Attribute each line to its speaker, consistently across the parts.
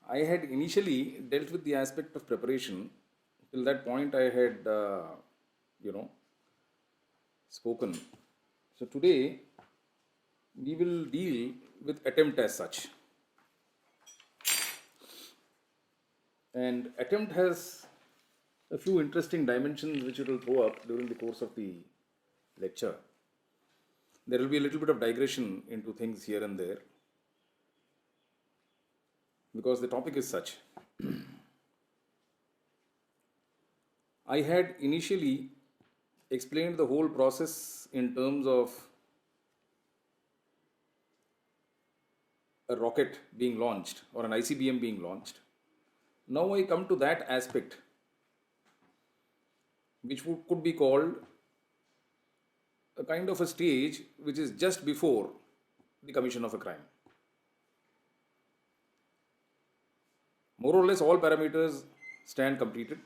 Speaker 1: I had initially dealt with the aspect of preparation. Till that point, I had, you know, spoken. So today, we will deal with attempt as such. And attempt has a few interesting dimensions which it will throw up during the course of the lecture. There will be a little bit of digression into things here and there because the topic is such. I had initially explained the whole process in terms of a rocket being launched or an ICBM being launched. Now I come to that aspect, which could be called a kind of a stage which is just before the commission of a crime. More or less, all parameters stand completed,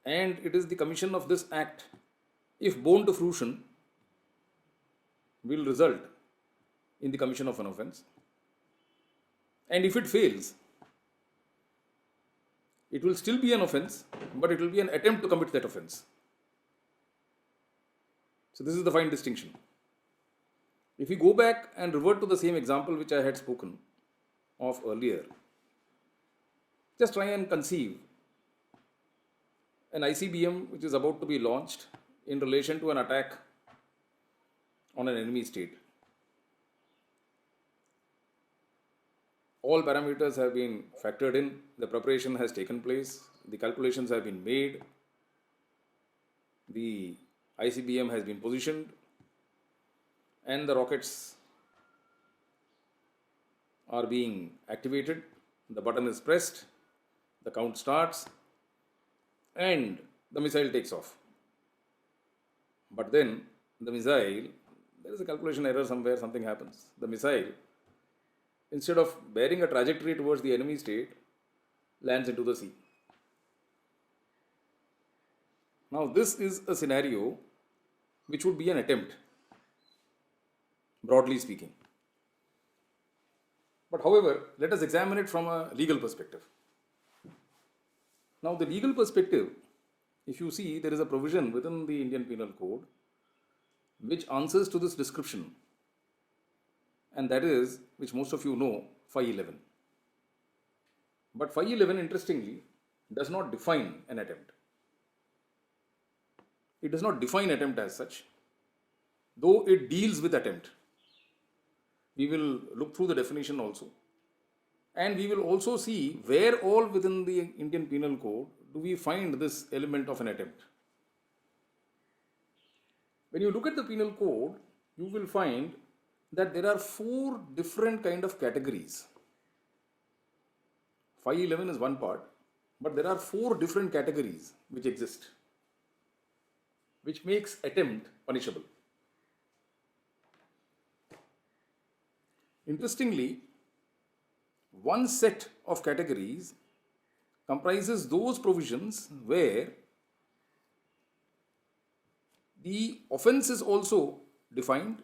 Speaker 1: and it is the commission of this act, if borne to fruition, will result in the commission of an offense. And if it fails, it will still be an offense, but it will be an attempt to commit that offense. So, this is the fine distinction. If we go back and revert to the same example which I had spoken of earlier, just try and conceive an ICBM which is about to be launched in relation to an attack on an enemy state. All parameters have been factored in, the preparation has taken place, the calculations have been made, the ICBM has been positioned, and the rockets are being activated. The button is pressed, the count starts, and the missile takes off. But then the missile, there is a calculation error somewhere, something happens. The missile, instead of bearing a trajectory towards the enemy state, lands into the sea. Now, this is a scenario which would be an attempt, broadly speaking. But however, let us examine it from a legal perspective. Now, the legal perspective, if you see, there is a provision within the Indian Penal Code which answers to this description, and that is, which most of you know, 511. But 511, interestingly, does not define an attempt. It does not define attempt as such, though it deals with attempt. We will look through the definition also. And we will also see where all within the Indian Penal Code do we find this element of an attempt. When you look at the Penal Code, you will find that there are 4 different kind of categories. 511 is one part, but there are 4 different categories which exist, which makes attempt punishable. Interestingly, one set of categories comprises those provisions where the offense is also defined,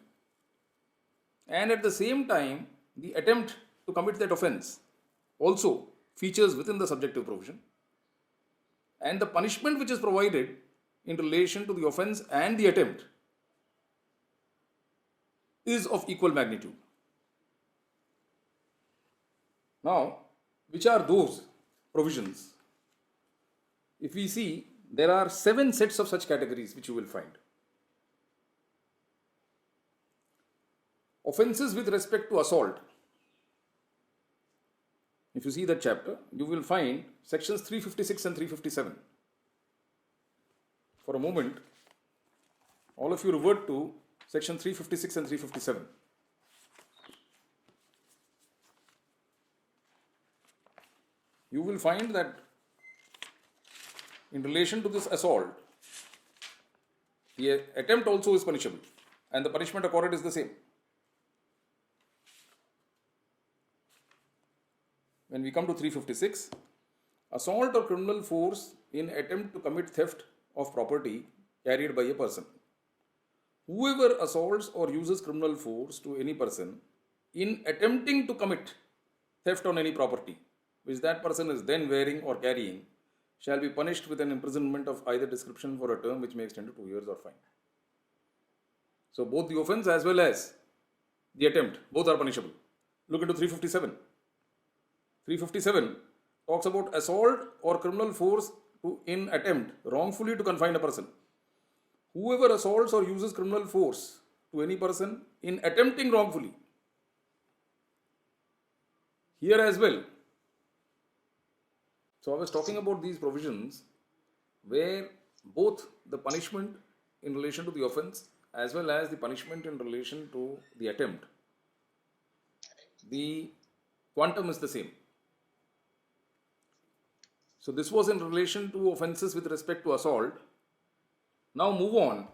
Speaker 1: and at the same time the attempt to commit that offense also features within the subjective provision, and the punishment which is provided in relation to the offense and the attempt is of equal magnitude. Now, which are those provisions? If we see, there are 7 sets of such categories which you will find. Offenses with respect to assault. If you see that chapter, you will find sections 356 and 357. For a moment, all of you revert to section 356 and 357. You will find that in relation to this assault, the attempt also is punishable, and the punishment accorded is the same. When we come to 356, assault or criminal force in attempt to commit theft of property carried by a person. Whoever assaults or uses criminal force to any person in attempting to commit theft on any property which that person is then wearing or carrying shall be punished with an imprisonment of either description for a term which may extend to 2 years or fine. So both the offense as well as the attempt, both are punishable. Look into 357. 357 talks about assault or criminal force in attempt wrongfully to confine a person. Whoever assaults or uses criminal force to any person in attempting wrongfully. Here as well. So I was talking about these provisions where both the punishment in relation to the offense as well as the punishment in relation to the attempt, the quantum is the same. So this was in relation to offenses with respect to assault. Now move on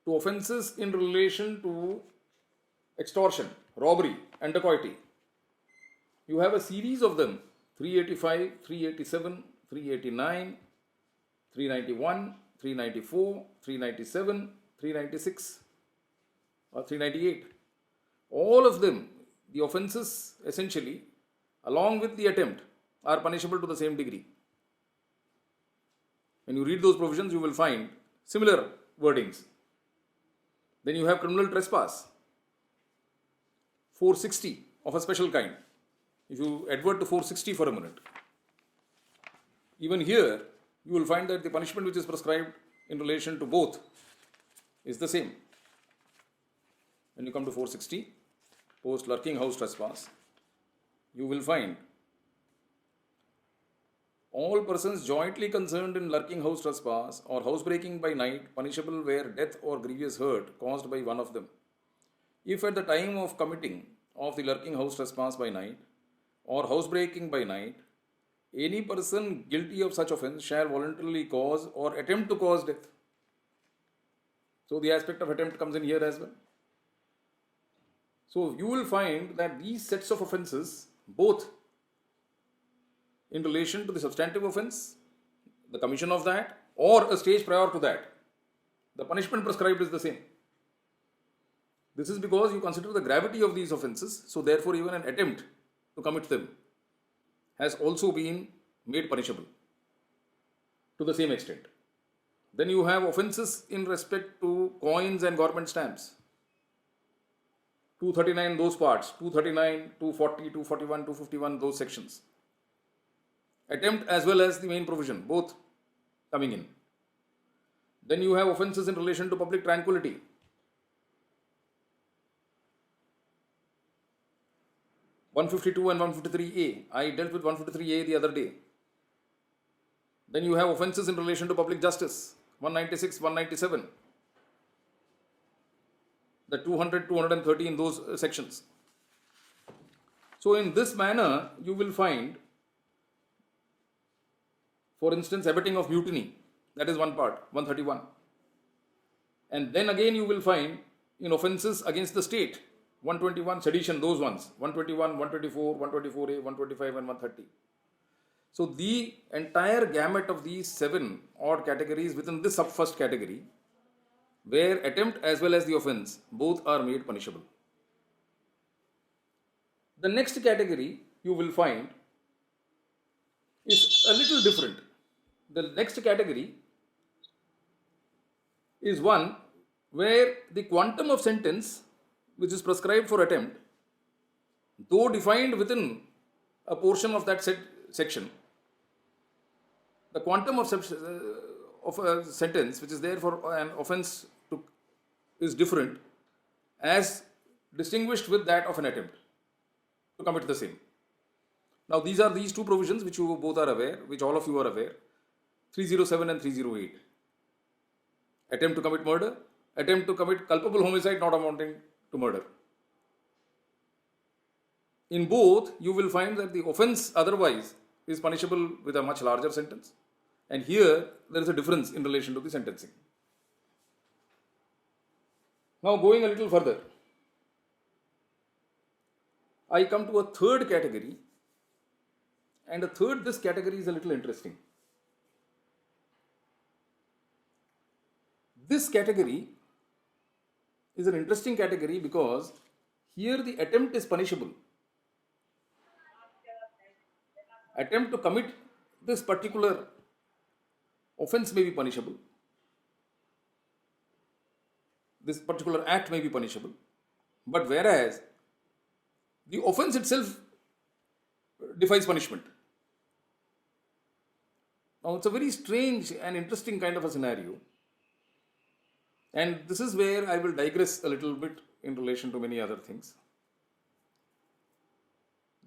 Speaker 1: to offenses in relation to extortion, robbery and dacoity. You have a series of them: 385, 387, 389, 391, 394, 397, 396 or 398. All of them, the offenses essentially along with the attempt are punishable to the same degree. When you read those provisions, you will find similar wordings. Then you have criminal trespass, 460 of a special kind. If you advert to 460 for a minute, even here you will find that the punishment which is prescribed in relation to both is the same. When you come to 460, post lurking house trespass, you will find all persons jointly concerned in lurking house trespass or housebreaking by night punishable where death or grievous hurt caused by one of them. If at the time of committing of the lurking house trespass by night or housebreaking by night, any person guilty of such offence shall voluntarily cause or attempt to cause death. So the aspect of attempt comes in here as well. So you will find that these sets of offences, both in relation to the substantive offence, the commission of that, or a stage prior to that, the punishment prescribed is the same. This is because you consider the gravity of these offences, so therefore even an attempt to commit them has also been made punishable to the same extent. Then you have offences in respect to coins and government stamps. 239 those parts, 239, 240, 241, 251 those sections. Attempt as well as the main provision, both coming in. Then you have offences in relation to public tranquility. (152) and 153A. I dealt with 153A the other day. Then you have offences in relation to public justice. 196, 197. The 200, 230 in those sections. So in this manner, you will find, for instance, abetting of mutiny. That is one part, 131. And then again you will find in offences against the state, 121, sedition, those ones, 121, 124, 124A, 125 and 130. So the entire gamut of these 7 odd categories within this sub-first category, where attempt as well as the offence, both are made punishable. The next category you will find is a little different. The next category is one where the quantum of sentence which is prescribed for attempt, though defined within a portion of that section, the quantum of a sentence which is there for an offence is different as distinguished with that of an attempt to commit the same. Now these are these two provisions which you both are aware, which all of you are aware, 307 and 308. Attempt to commit murder, attempt to commit culpable homicide not amounting to murder. In both, you will find that the offence otherwise is punishable with a much larger sentence, and here there is a difference in relation to the sentencing. Now going a little further, I come to a third category, and this category is a little interesting. This category is an interesting category because here the attempt is punishable. attempt to commit this particular offense may be punishable, this particular act may be punishable, but whereas the offense itself defies punishment. Now, it's a very strange and interesting kind of a scenario, and this is where I will digress a little bit in relation to many other things.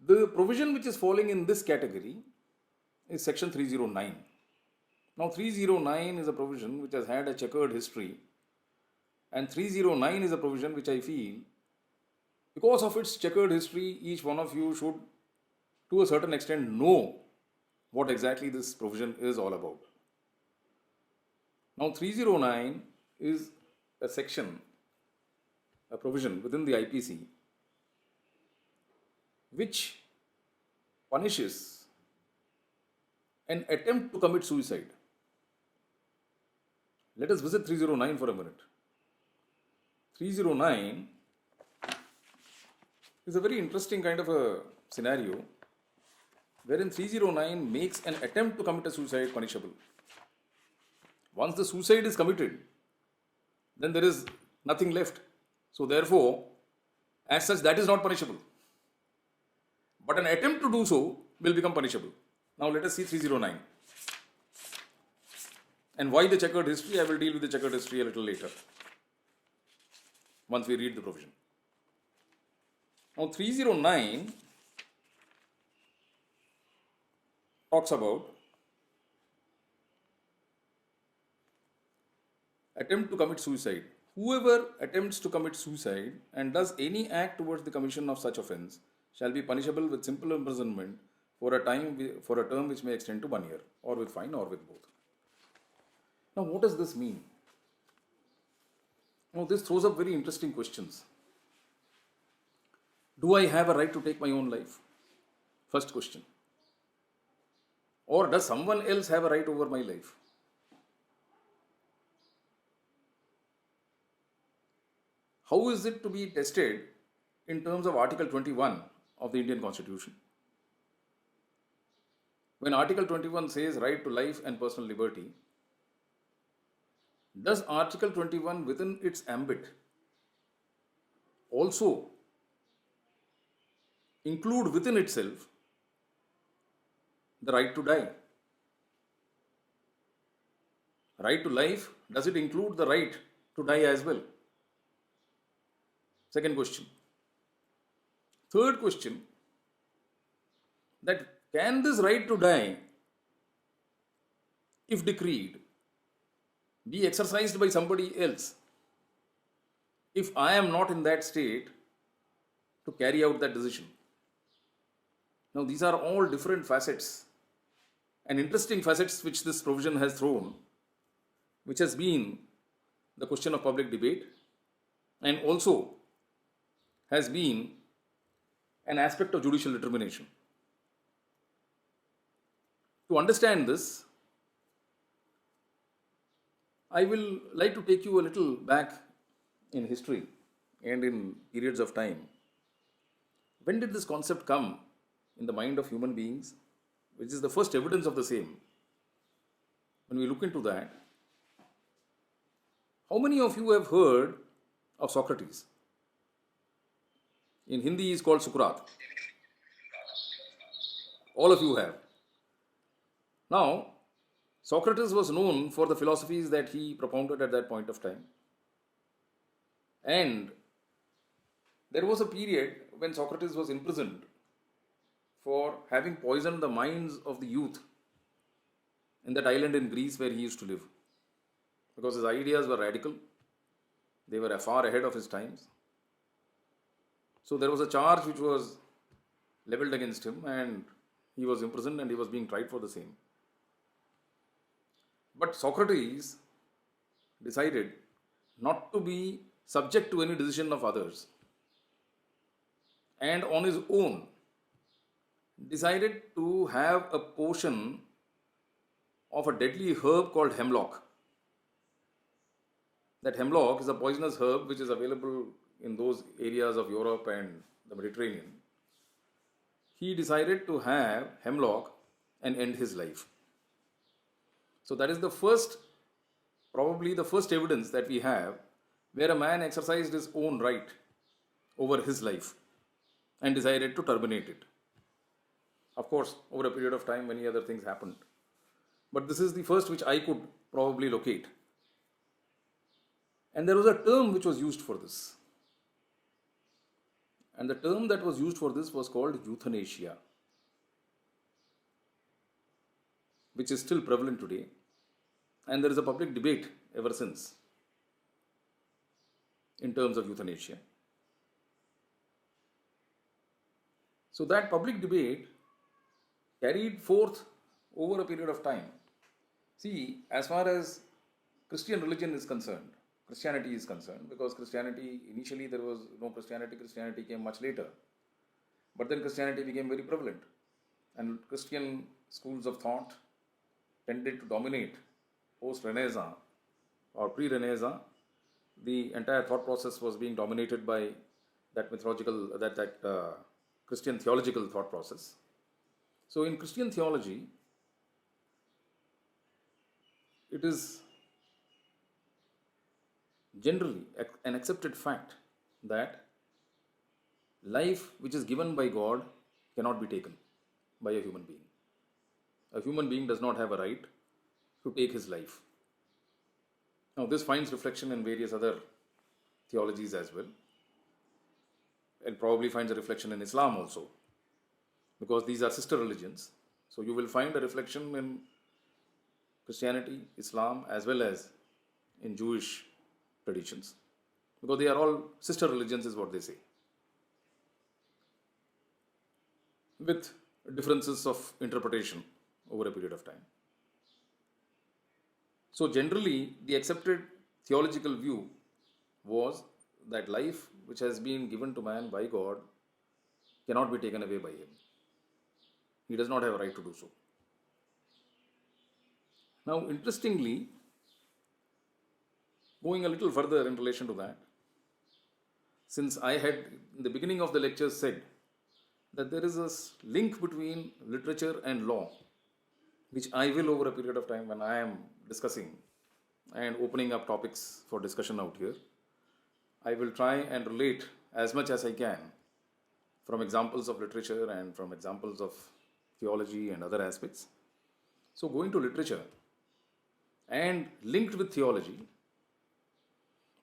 Speaker 1: The provision which is falling in this category is section 309. Now, 309 is a provision which has had a checkered history, and 309 is a provision which I feel, because of its checkered history, each one of you should, to a certain extent, know what exactly this provision is all about. Now, 309 is a section, a provision within the IPC which punishes an attempt to commit suicide. Let us visit 309 for a minute. 309 is a very interesting kind of a scenario wherein 309 makes an attempt to commit a suicide punishable. Once the suicide is committed, then there is nothing left. So therefore, as such, that is not punishable. But an attempt to do so will become punishable. Now let us see 309. And why the checkered history? I will deal with the checkered history a little later, once we read the provision. Now 309 talks about attempt to commit suicide. Whoever attempts to commit suicide and does any act towards the commission of such offence shall be punishable with simple imprisonment for a term which may extend to 1 year, or with fine, or with both. Now, what does this mean? Now, this throws up very interesting questions. Do I have a right to take my own life? First question. Or does someone else have a right over my life? How is it to be tested in terms of Article 21 of the Indian Constitution? When Article 21 says right to life and personal liberty, does Article 21 within its ambit also include within itself the right to die? Right to life, does it include the right to die as well? Second question. Third question, that can this right to die, if decreed, be exercised by somebody else if I am not in that state to carry out that decision? Now, these are all different facets and interesting facets which this provision has thrown, which has been the question of public debate and also has been an aspect of judicial determination. To understand this, I will like to take you a little back in history and in periods of time. When did this concept come in the mind of human beings, which is the first evidence of the same? When we look into that, how many of you have heard of Socrates? In Hindi, he is called Sukrat. All of you have. Now, Socrates was known for the philosophies that he propounded at that point of time. And there was a period when Socrates was imprisoned for having poisoned the minds of the youth in that island in Greece where he used to live. Because his ideas were radical, they were far ahead of his times. So there was a charge which was leveled against him, and he was imprisoned and he was being tried for the same. But Socrates decided not to be subject to any decision of others, and on his own decided to have a potion of a deadly herb called hemlock. That hemlock is a poisonous herb which is available in those areas of Europe and the Mediterranean. He decided to have hemlock and end his life. So that is the first, probably the first evidence that we have where a man exercised his own right over his life and decided to terminate it. Of course, over a period of time, many other things happened. But this is the first which I could probably locate. And there was a term which was used for this. And the term that was used for this was called euthanasia, which is still prevalent today. And there is a public debate ever since in terms of euthanasia. So that public debate carried forth over a period of time. See, as far as Christian religion is concerned, Christianity is concerned, because Christianity, initially there was no Christianity, Christianity came much later. But then Christianity became very prevalent. And Christian schools of thought tended to dominate post-Renaissance or pre-Renaissance. The entire thought process was being dominated by that mythological, Christian theological thought process. So in Christian theology, it is generally an accepted fact that life which is given by God cannot be taken by a human being. A human being does not have a right to take his life. Now, this finds reflection in various other theologies as well, and probably finds a reflection in Islam also, because these are sister religions. So you will find a reflection in Christianity, Islam, as well as in Jewish traditions, because they are all sister religions, is what they say, with differences of interpretation over a period of time. So generally, the accepted theological view was that life which has been given to man by God cannot be taken away by him. He does not have a right to do so. Now, interestingly, going a little further in relation to that, since I had in the beginning of the lecture said that there is a link between literature and law, which I will, over a period of time when I am discussing and opening up topics for discussion out here, I will try and relate as much as I can from examples of literature and from examples of theology and other aspects. So going to literature and linked with theology,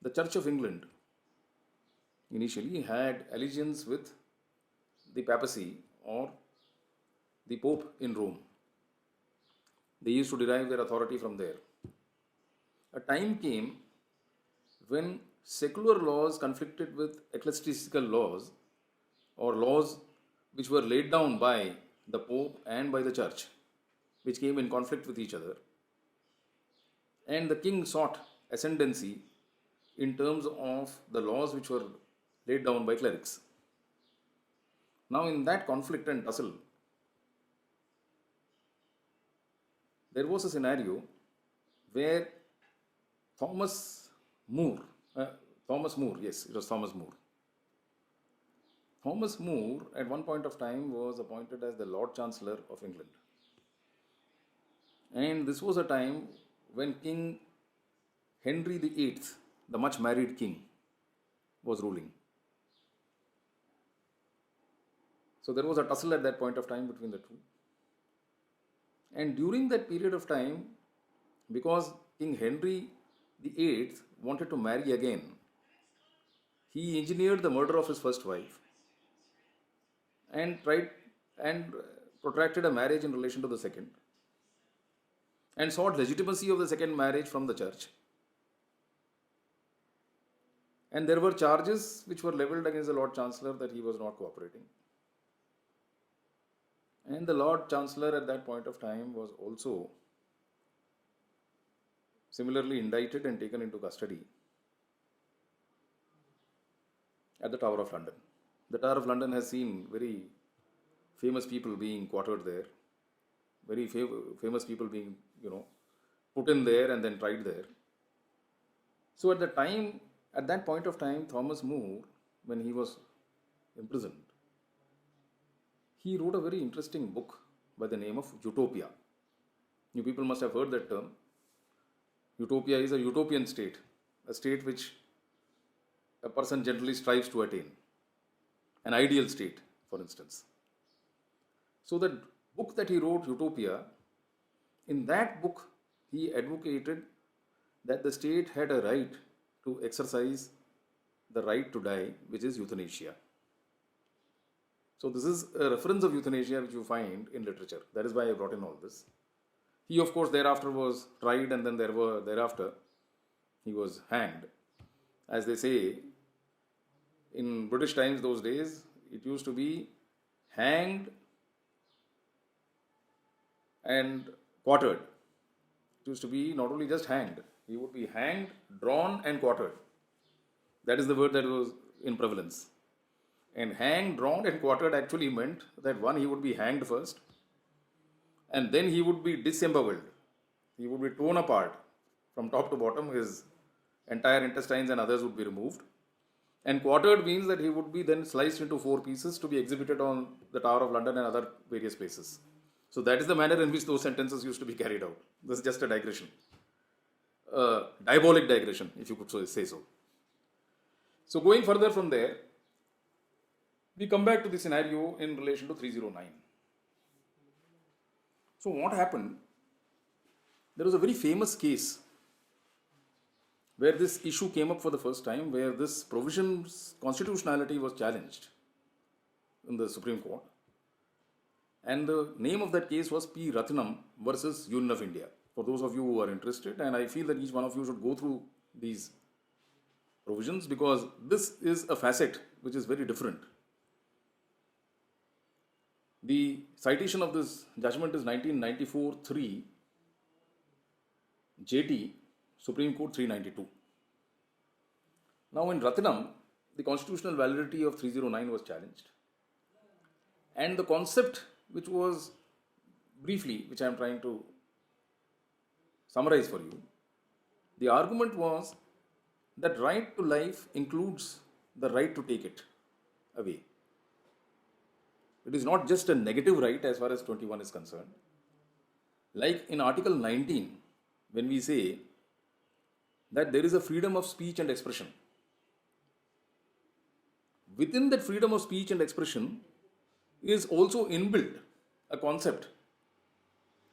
Speaker 1: the Church of England initially had allegiance with the papacy or the Pope in Rome. They used to derive their authority from there. A time came when secular laws conflicted with ecclesiastical laws, or laws which were laid down by the Pope and by the Church, which came in conflict with each other. And the king sought ascendancy in terms of the laws which were laid down by clerics. Now, in that conflict and tussle, there was a scenario where Thomas More, yes, it was Thomas More. Thomas More, at one point of time, was appointed as the Lord Chancellor of England. And this was a time when King Henry VIII, the much married king, was ruling. So there was a tussle at that point of time between the two. And during that period of time, because King Henry VIII wanted to marry again, he engineered the murder of his first wife and tried and protracted a marriage in relation to the second, and sought legitimacy of the second marriage from the church. And there were charges which were leveled against the Lord Chancellor that he was not cooperating. And the Lord Chancellor at that point of time was also similarly indicted and taken into custody at the Tower of London. The Tower of London has seen very famous people being quartered there, very famous people being, put in there and then tried there. So at that point of time, Thomas More, when he was imprisoned, he wrote a very interesting book by the name of utopia. You people must have heard that term. Utopia is a utopian state, a state which a person generally strives to attain, an ideal state, for instance. So, the book that he wrote, Utopia, in that book, he advocated that the state had a right to exercise the right to die, which is euthanasia. So, this is a reference of euthanasia which you find in literature. That is why I brought in all this. He, of course, thereafter was tried, and then thereafter he was hanged. As they say, in British times those days, it used to be hanged and quartered. It used to be not only just hanged, he would be hanged, drawn, and quartered. That is the word that was in prevalence. And hanged, drawn, and quartered actually meant that one, he would be hanged first, and then he would be disemboweled. He would be torn apart from top to bottom. His entire intestines and others would be removed. And quartered means that he would be then sliced into 4 pieces to be exhibited on the Tower of London and other various places. So that is the manner in which those sentences used to be carried out. This is just a digression. Diabolic digression, if you could say so. So going further from there, we come back to the scenario in relation to 309. So what happened? There was a very famous case where this issue came up for the first time, where this provision's constitutionality was challenged in the Supreme Court. And the name of that case was P. Ratnam versus Union of India. For those of you who are interested, and I feel that each one of you should go through these provisions, because this is a facet which is very different. The citation of this judgment is 1994 3 JT Supreme Court 392. Now in Ratnam, the constitutional validity of 309 was challenged, and the concept which was briefly, which I am trying to summarize for you, the argument was that right to life includes the right to take it away. It is not just a negative right as far as 21 is concerned. Like in Article 19, when we say that there is a freedom of speech and expression, within that freedom of speech and expression is also inbuilt a concept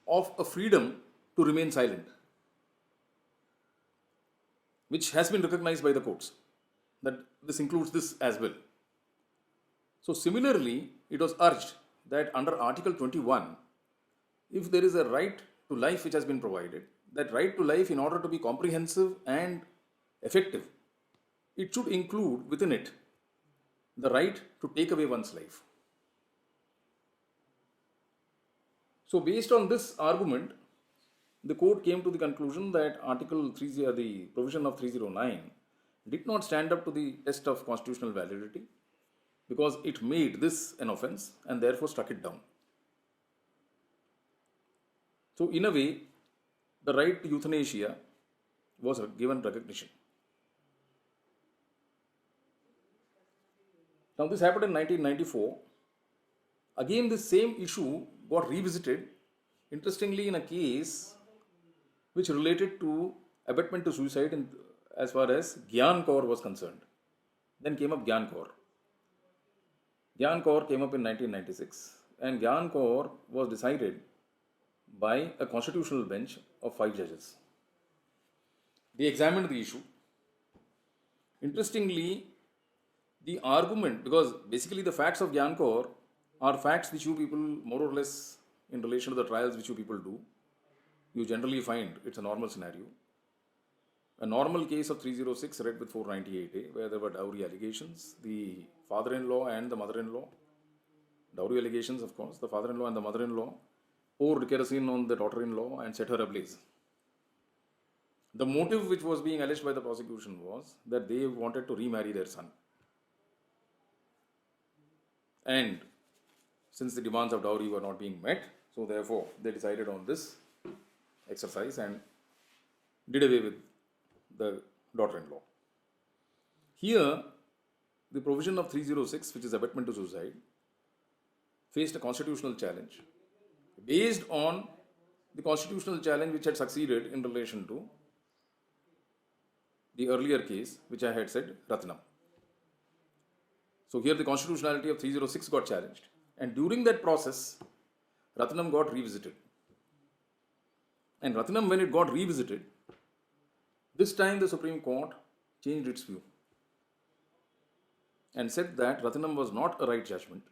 Speaker 1: of a freedom to remain silent, which has been recognized by the courts, that this includes this as well. So similarly, it was urged that under Article 21, if there is a right to life which has been provided, that right to life, in order to be comprehensive and effective, it should include within it the right to take away one's life. So based on this argument, the court came to the conclusion that the provision of 309 did not stand up to the test of constitutional validity, because it made this an offence and therefore struck it down. So in a way, the right to euthanasia was given recognition. Now this happened in 1994. Again, this same issue got revisited, interestingly, in a case which related to abetment to suicide as far as Gyan Kaur was concerned. Then came up Gyan Kaur. Gyan Kaur came up in 1996, and Gyan Kaur was decided by a constitutional bench of 5 judges. They examined the issue. Interestingly, the argument, because basically the facts of Gyan Kaur are facts which you people more or less, in relation to the trials which you people do, you generally find it's a normal scenario. A normal case of 306 read with 498A, where there were dowry allegations, the father-in-law and the mother-in-law. Dowry allegations, of course, the father-in-law and the mother-in-law poured kerosene on the daughter-in-law and set her ablaze. The motive which was being alleged by the prosecution was that they wanted to remarry their son. And since the demands of dowry were not being met, so therefore they decided on this exercise and did away with the daughter-in-law. Here, the provision of 306, which is abetment to suicide, faced a constitutional challenge. based on the constitutional challenge which had succeeded in relation to the earlier case which I had said, Ratnam. So here the constitutionality of 306 got challenged, and during that process, Ratnam got revisited. And Ratnam, when it got revisited, this time the Supreme Court changed its view and said that Ratnam was not a right judgment.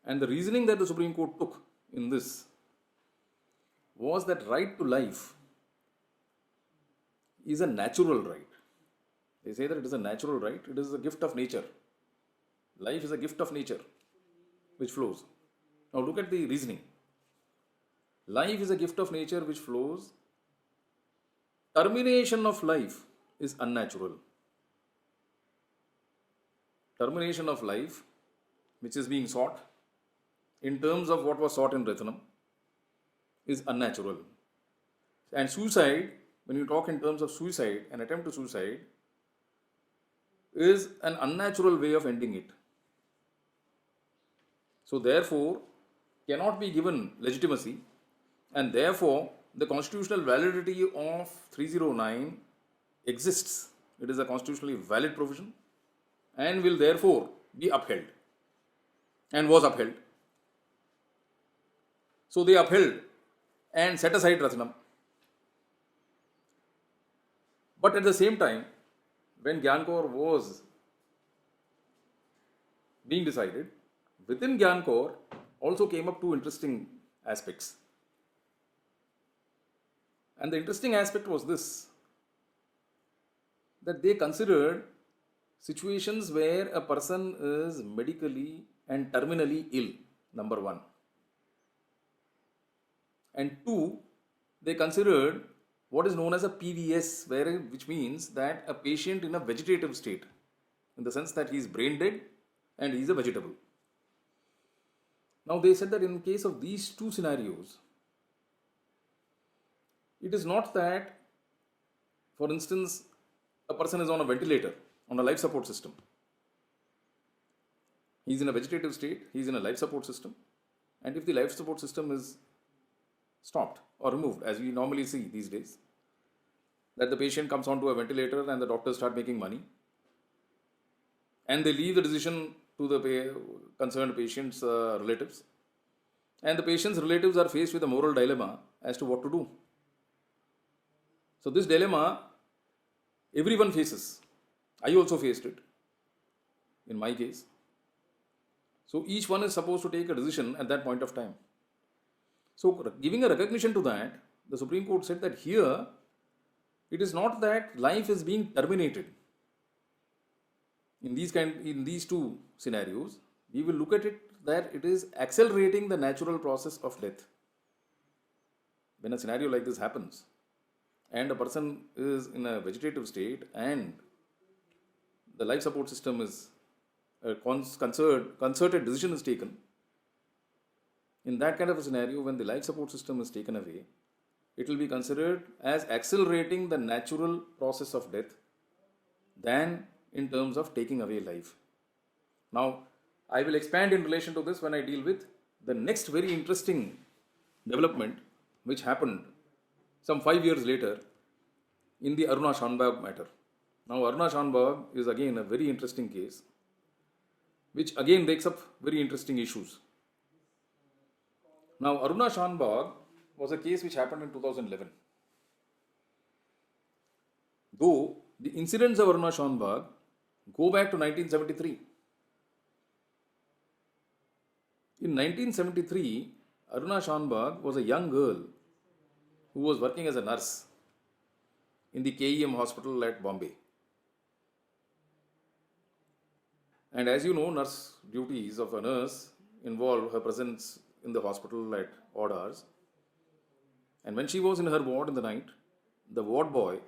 Speaker 1: And the reasoning that the Supreme Court took in this was that right to life is a natural right. They say that it is a natural right, it is a gift of nature. Life is a gift of nature which flows. Now look at the reasoning. Life is a gift of nature which flows. Termination of life is unnatural. Termination of life, which is being sought in terms of what was sought in Ratnam, is unnatural. And suicide, when you talk in terms of suicide, an attempt to suicide, is an unnatural way of ending it. So therefore, cannot be given legitimacy, and therefore the constitutional validity of 309 exists. It is a constitutionally valid provision and will therefore be upheld, and was upheld. So they upheld and set aside Ratnam. But at the same time, when Gyan was being decided, within Gyan also came up two interesting aspects. And the interesting aspect was this, that they considered situations where a person is medically and terminally ill, number one. And two, they considered what is known as a PVS, which means that a patient in a vegetative state, in the sense that he is brain dead and he is a vegetable. Now they said that in case of these two scenarios, it is not that, for instance, a person is on a ventilator, on a life support system. He is in a vegetative state, he is in a life support system, and if the life support system is stopped or removed, as we normally see these days, that the patient comes onto a ventilator and the doctors start making money, and they leave the decision to the concerned patient's relatives, and the patient's relatives are faced with a moral dilemma as to what to do. So this dilemma everyone faces. I also faced it in my case. So each one is supposed to take a decision at that point of time. So giving a recognition to that, the Supreme Court said that here it is not that life is being terminated. In these two scenarios, we will look at it that it is accelerating the natural process of death. When a scenario like this happens, and a person is in a vegetative state and the life support system is a concerted decision is taken, in that kind of a scenario, when the life support system is taken away, it will be considered as accelerating the natural process of death than in terms of taking away life. Now, I will expand in relation to this when I deal with the next very interesting development which happened some 5 years later in the Aruna Shanbhag matter. Now, Aruna Shanbhag is again a very interesting case which again takes up very interesting issues. Now, Aruna Shanbhag was a case which happened in 2011. Though the incidents of Aruna Shanbhag go back to 1973. In 1973, Aruna Shanbhag was a young girl who was working as a nurse in the KEM hospital at Bombay. And as you know, nurse duties of a nurse involve her presence in the hospital at odd hours. And when she was in her ward in the night, the ward boy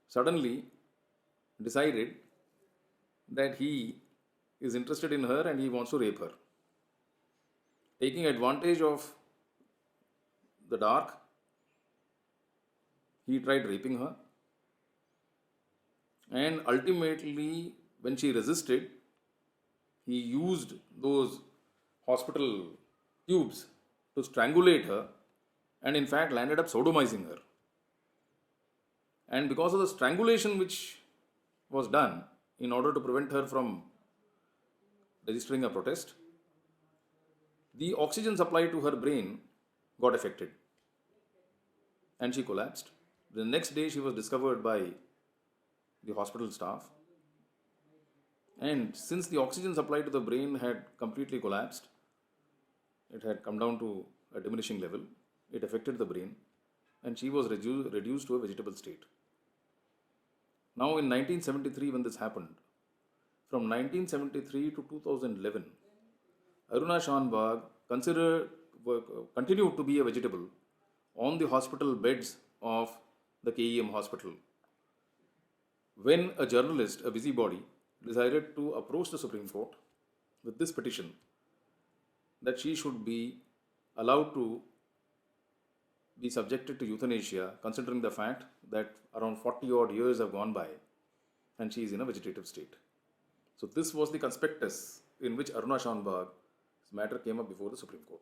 Speaker 1: suddenly decided that he is interested in her and he wants to rape her. Taking advantage of the dark, he tried raping her, and ultimately when she resisted, he used those hospital tubes to strangulate her and in fact landed up sodomizing her. And because of the strangulation which was done in order to prevent her from registering a protest, the oxygen supply to her brain got affected and she collapsed. The next day, she was discovered by the hospital staff. And since the oxygen supply to the brain had completely collapsed, it had come down to a diminishing level, it affected the brain, and she was reduced to a vegetable state. Now, in 1973, when this happened, from 1973 to 2011, Aruna Shanbag continued to be a vegetable on the hospital beds of the KEM hospital. When a journalist, a busybody, decided to approach the Supreme Court with this petition that she should be allowed to be subjected to euthanasia, considering the fact that around 40 odd years have gone by and she is in a vegetative state. So, this was the conspectus in which Aruna Shanbag's matter came up before the Supreme Court.